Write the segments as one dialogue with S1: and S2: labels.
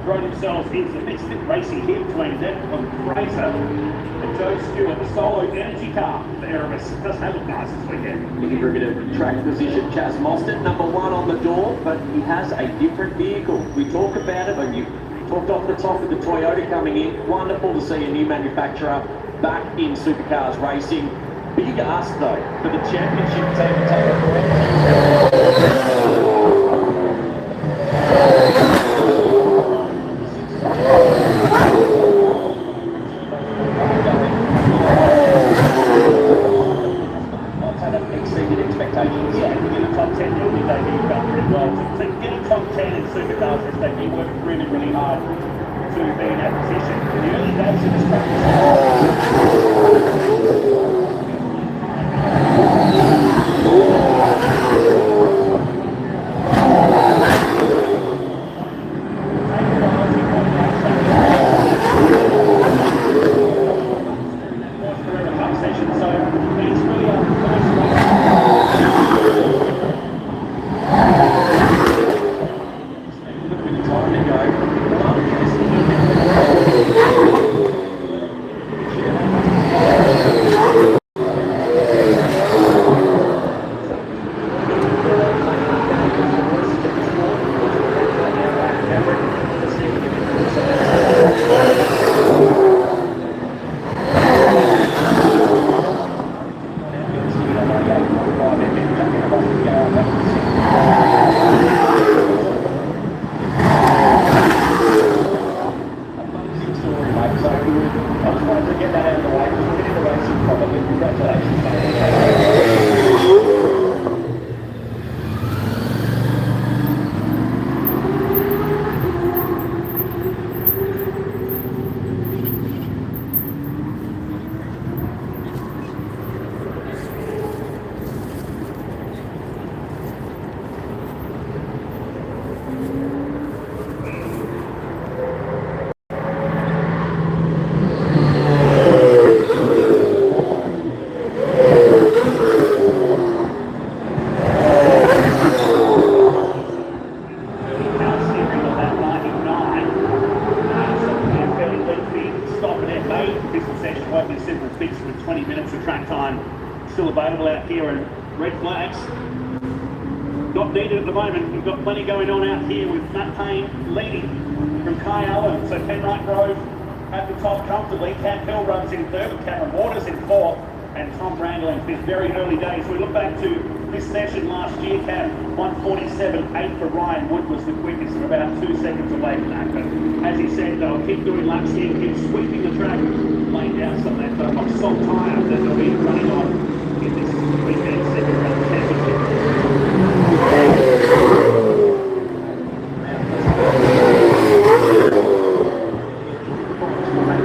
S1: throw themselves into the mix. Racing here between Declan Fraser and Joe Stewart, the solo energy car for Erebus. Doesn't that look nice this weekend?
S2: Looking for a bit of track position. Chaz Mostert, number 1 on the door, but he has a different vehicle. We talk about it, and you talked off the top with the Toyota coming in. Wonderful to see a new manufacturer back in supercars racing. Big ask though for the championship team to take a exceeded expectations.
S1: Yeah, to get a top 10 building debut done pretty well. To get a top 10 in supercars, they've been working really, really hard to be in that position. In the early days of this track, still available out here, and red flags not needed at the moment. We've got plenty going on out here with Matt Payne leading from Kai Allen. So Penrite Grove at the top comfortably. Cam Hill runs in third, with Cameron Waters in fourth, and Tom Randall in fifth. Very early days. We look back to this session last year, Cam, 1:47.8 for Ryan Wood was the quickest, and about 2 seconds away from that. But as he said, they'll keep doing laps here, keep sweeping the track, laying down some of that soft tyre that they'll be running on in this weekend's second round championship.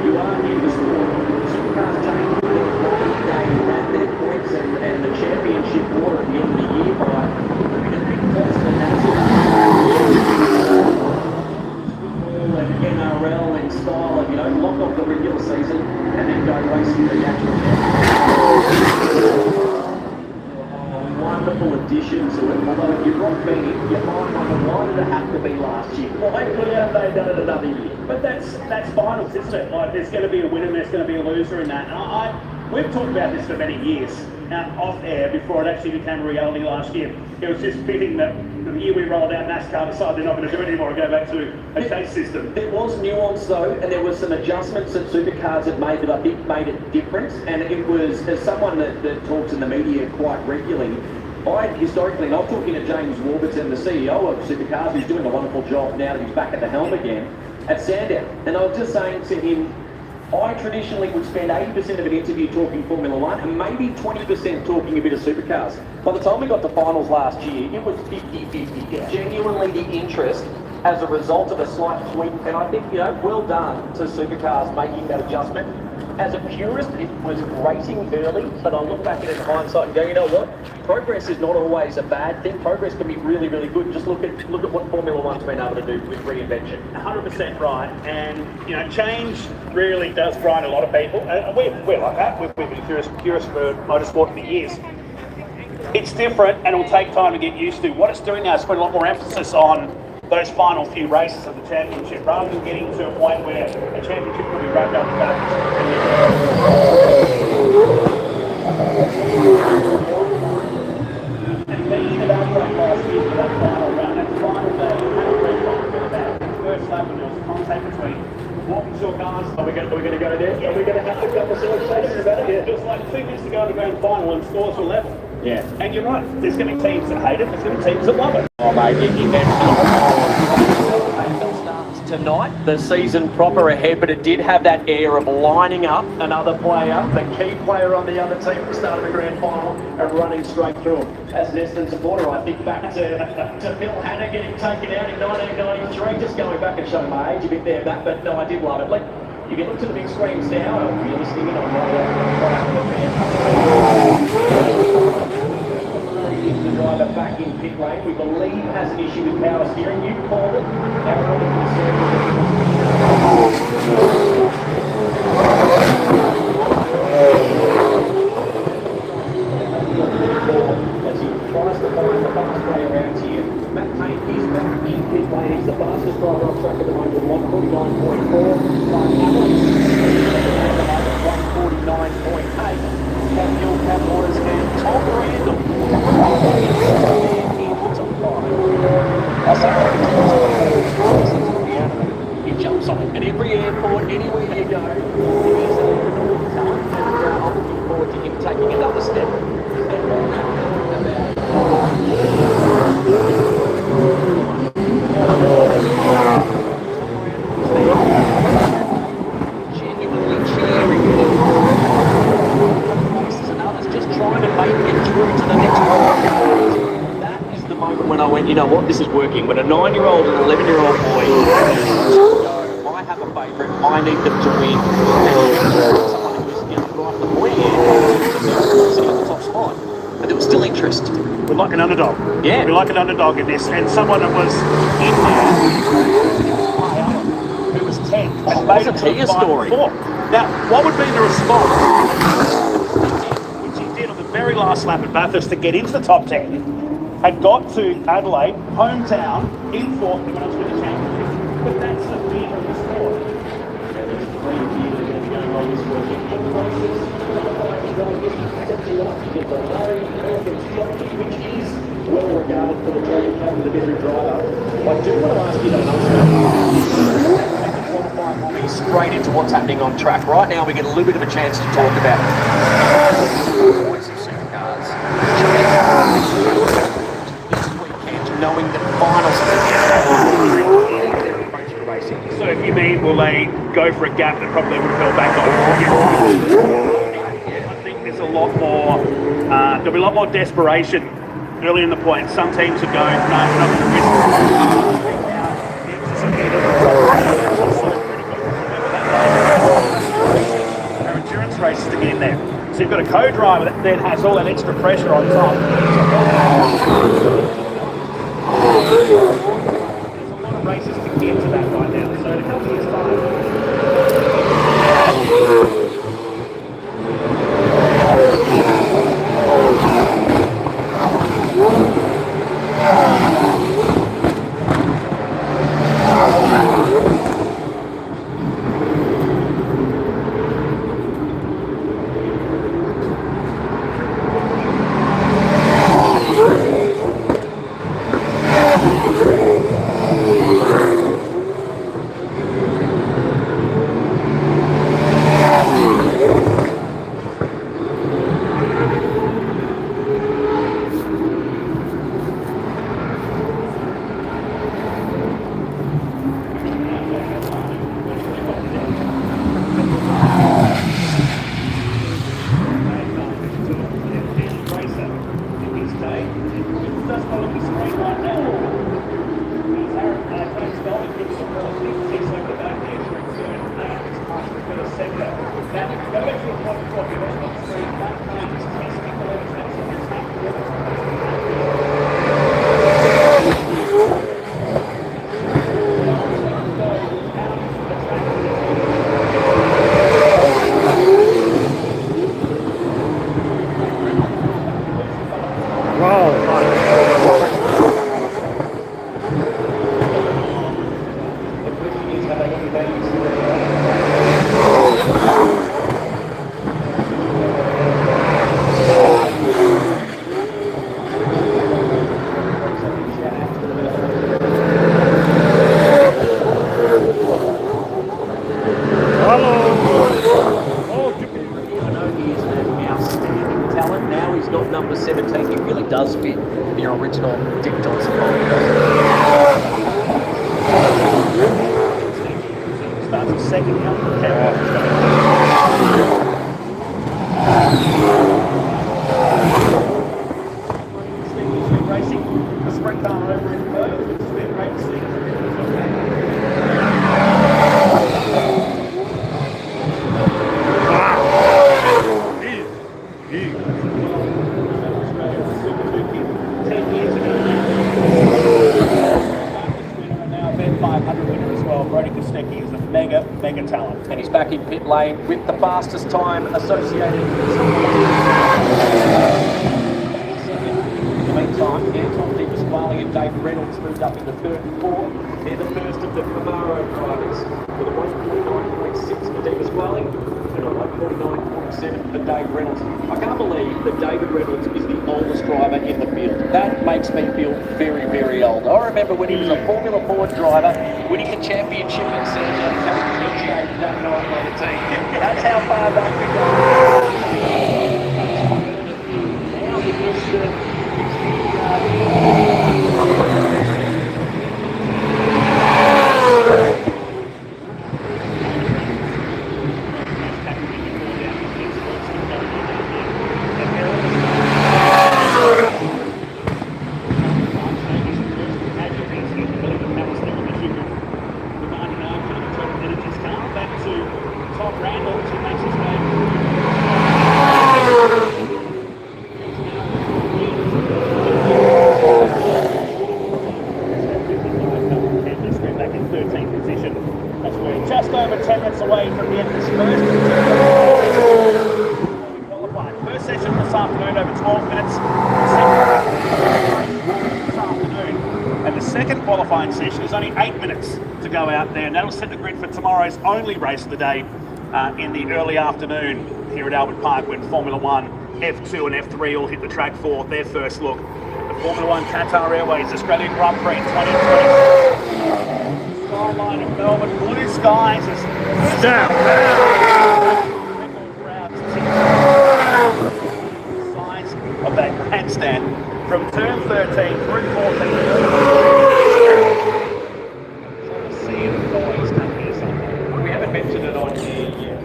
S2: You are in the sport. Supercars change their quality day at their points and the championship order at the end of the year by a big cost, and that's and NRL and style, and lock off the regular season and then go racing the national championship. Wonderful addition to it. Although if you're not being, you might wonder why did it have to be last year? Why couldn't they done it another year?
S1: But that's finals, isn't it? Like, there's going to be a winner, there's going to be a loser in that. And we've talked about this for many years, off air, before it actually became a reality last year. It was just fitting that the year we rolled out NASCAR decided they're not going to do it anymore and go back to a chase system.
S2: There was nuance though, and there was some adjustments that supercars had made that I think made it different. And it was, as someone that talks in the media quite regularly, historically, and I'm talking to James Warburton, the CEO of Supercars, who's doing a wonderful job now that he's back at the helm again, at Sandown. And I was just saying to him, I traditionally would spend 80% of an interview talking Formula One and maybe 20% talking a bit of supercars. By the time we got to finals last year, it was 50-50.
S1: Yeah.
S2: Genuinely the interest as a result of a slight tweak. And I think, well done to supercars making that adjustment. As a purist, it was grating early, but I look back at it in hindsight and go, you know what? Progress is not always a bad thing. Progress can be really, really good. Just look at what Formula One's been able to do with reinvention.
S1: 100% right, and change really does grind a lot of people. We're like that. We've been curious for motorsport for years. It's different, and it'll take time to get used to. What it's doing now is putting a lot more emphasis on those final few races of the championship, rather than getting to a point where a championship will be wrapped up in that. And being at Adelaide last year for that final round, that final day, had a great one for that first lap when there was contact between Walkinshaw cars.
S2: Are we going to go there? Are we going to have to go conversation about it?
S1: It was like 2 minutes to go in the grand final and scores were level.
S2: Yeah.
S1: And you're right, there's going to be teams that hate it, there's going to be teams that love it.
S2: Oh, mate, you starts tonight, the season proper ahead, but it did have that air of lining up another player, the key player on the other team at the start of the grand final, and running straight through him. As an Essendon supporter, I think back to Phil Hanna getting taken out in 1993, just going back and showing my age a bit there, but no, I did love it. Like, you can look to the big screens now, and you're listening in on the driver back in pit lane. We believe has an issue with power steering. You called it. Our only concern as he tries to find the fast way around here. Matt Payne is back in pit lane. He's the fastest driver on track at the moment with 149.4. 149.8. Cam Hill, Cam Waters, and Tom Randall. He jumps on it at every airport, anywhere you go. He's I'm looking forward to him taking another step. Genuinely cheering. And others just trying to make it through to the next round. That is the moment when I went, you know what, this is working. When a 9-year-old and an 11-year-old boy, I have a favourite, I need them to win. Someone who was right at the point sitting at the top spot. But there was still interest.
S1: We're like an underdog.
S2: Yeah.
S1: We're like an underdog in this. And someone that was in there, who was 10, and made it to the final 4. Now, what would be the response, which he did on the very last lap at Bathurst to get into the top 10, had got to Adelaide, hometown, in 4th, and went on to win the championship. But that's the fear of the sport.
S2: Which is well regarded for the trade captain, the veteran driver. I do want to ask you though, straight into what's happening on track. Right now we get a little bit of a chance to talk about points of supercars. This weekend, knowing that finals
S1: So if you mean, will they go for a gap that probably would have fell back on? I think there's a lot more, there'll be a lot more desperation early in the point. Some teams are going, no, we're not going to risk it. Our endurance races to get in there. So you've got a co-driver that then has all that extra pressure on top. There's a lot of races to get to that right now. So in a couple of years' time.
S2: Have they got any values? Talent. Now he's got number 17. He really does fit the original Dick Johnson mold.
S1: Starts a second count. Racing the sprint car over in third. It's been great to see. Is a mega talent.
S2: And he's back in pit lane with the fastest time associated. In the meantime, Anton Di Pasquale and David Reynolds moved up into third and fourth. They're the first of the Camaro drivers with a 149.6 for Di Pasquale and a 149.7 for David Reynolds. I can't believe that David Reynolds is the oldest driver in the field. That makes me feel very, very old. I remember when he was a Formula 4 driver, winning the championship in Sergio and having negotiated that night by the team. That's how far back we go. Now it is
S1: just over 10 minutes away from the end of this first session this afternoon over 12 minutes. This afternoon. And the second qualifying session is only 8 minutes to go out there, and that'll set the grid for tomorrow's only race of the day in the early afternoon here at Albert Park, when Formula 1, F2 and F3 all hit the track for their first look. The Formula 1 Qatar Airways Australian Grand Prix 2020. Skyline of Melbourne, blue skies as signs of that grandstand from turn 13 through 14.
S2: We haven't mentioned it on here yet.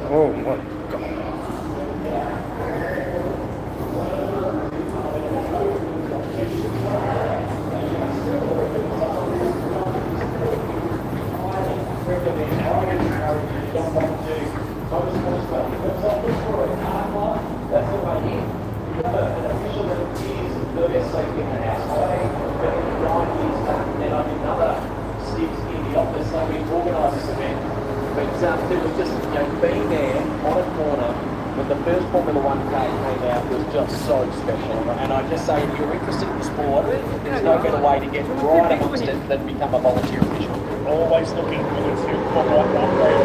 S3: Oh my God.
S2: It was just, being there on a corner when the first Formula 1 car came out was just so special. And I just say, if you're interested in the sport, there's no better way to get right amongst it than become a volunteer official.
S1: Always looking forward to Formula 1 Grand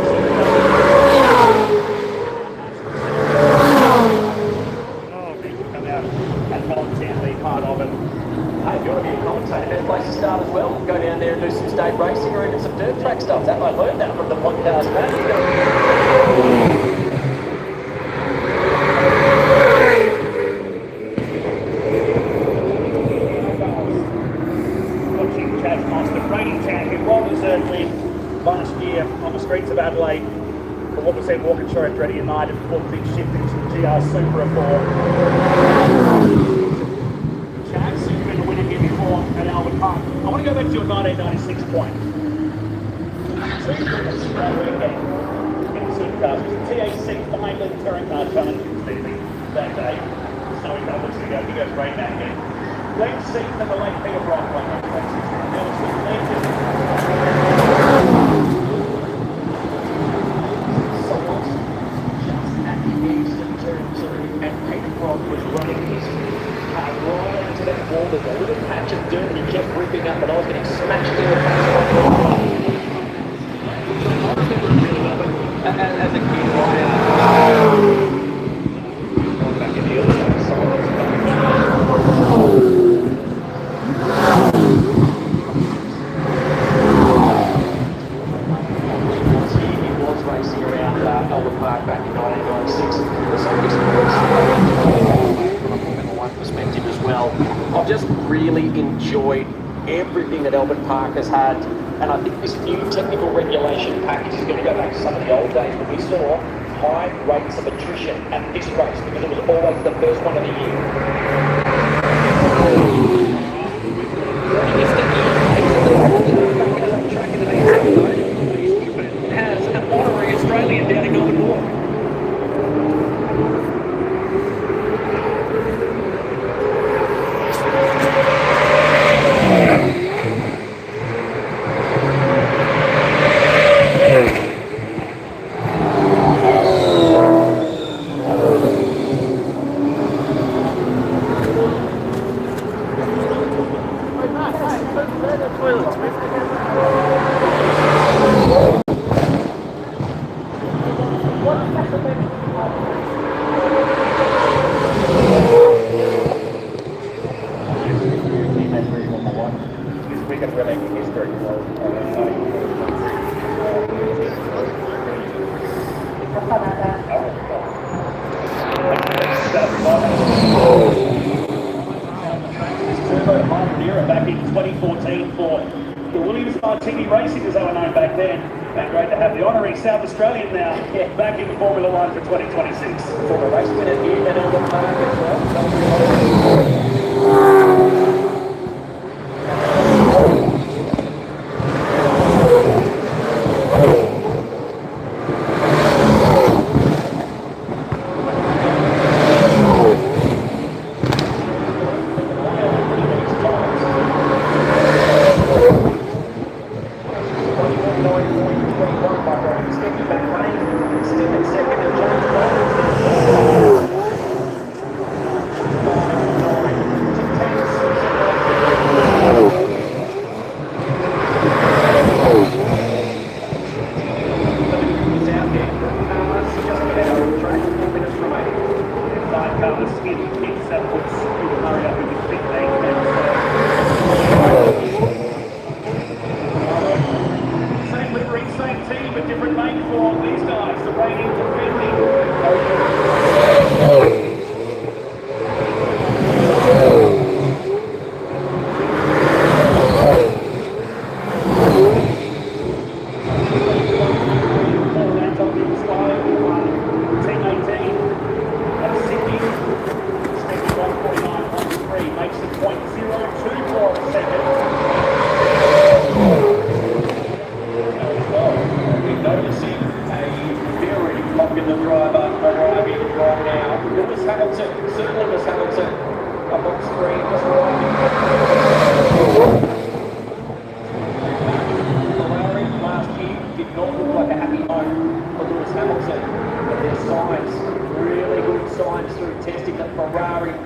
S1: Prix. People come out and volunteer and be part of it.
S2: Hey, if you want to be a commentator, there's a place to start as well. Go down there and do some stage racing or even some dirt track stuff. That I learned that from the podcast, man.
S1: here on the streets of Adelaide for what was then Walkinshaw Andretti United before the big shift into the GR Super Reform. Chance, you've been a winner here before at Albert Park. I want to go back to your 1996 point. So you bring us straight weekend in the Supercars. It was the TAC final touring car challenge that day. So he looks to go. He goes right back in. Late seat for the late Peter Brock.
S2: And Peter Brock was running his car right into that wall. There's a little patch of dirt and he kept ripping up, and I was getting smashed in the face. As a kid, back in the other side. He was racing around Albert Park back in 1996. From a Formula One perspective as well. I've just really enjoyed everything that Albert Park has had, and I think this new technical regulation package is going to go back to some of the old days when we saw high rates of attrition at this race because it was always the first one of the year. Has an honorary Australian down in Melbourne North.
S1: Back in 2014 for the Williams Martini Racing, as they were known back then. And great to have the honorary South Australian now back in Formula One for 2026.
S2: For the race winner here at Albert Park as well.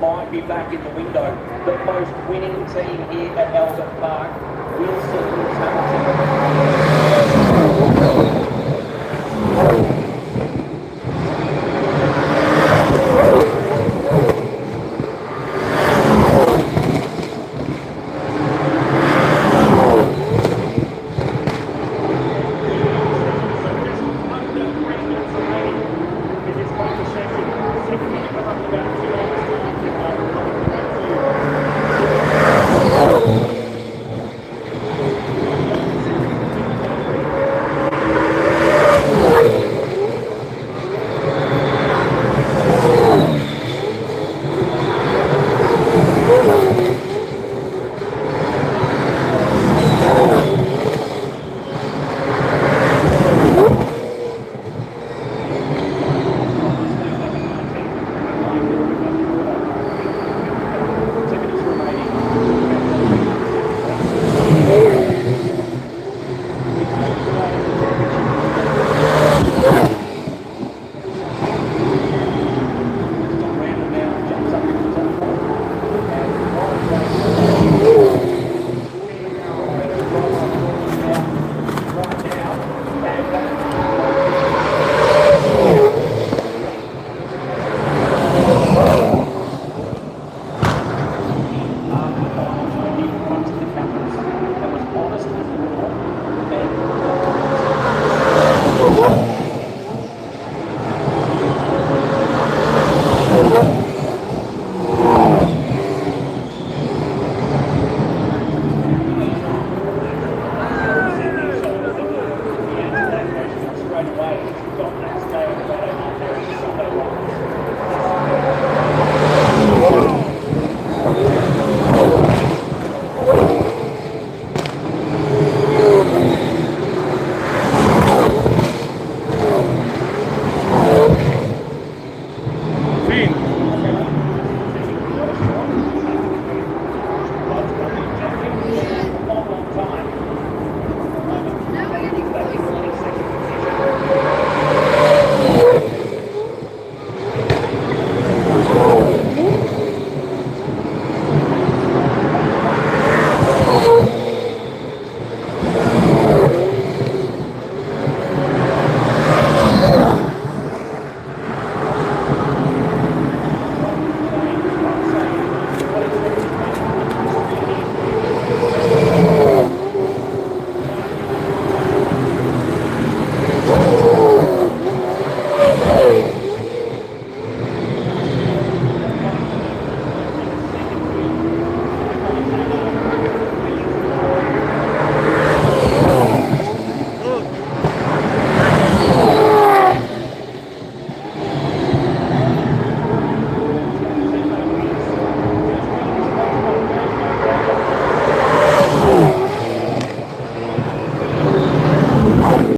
S2: Might be back in the window. The most winning team here at Albert Park will see Lewis Hamilton.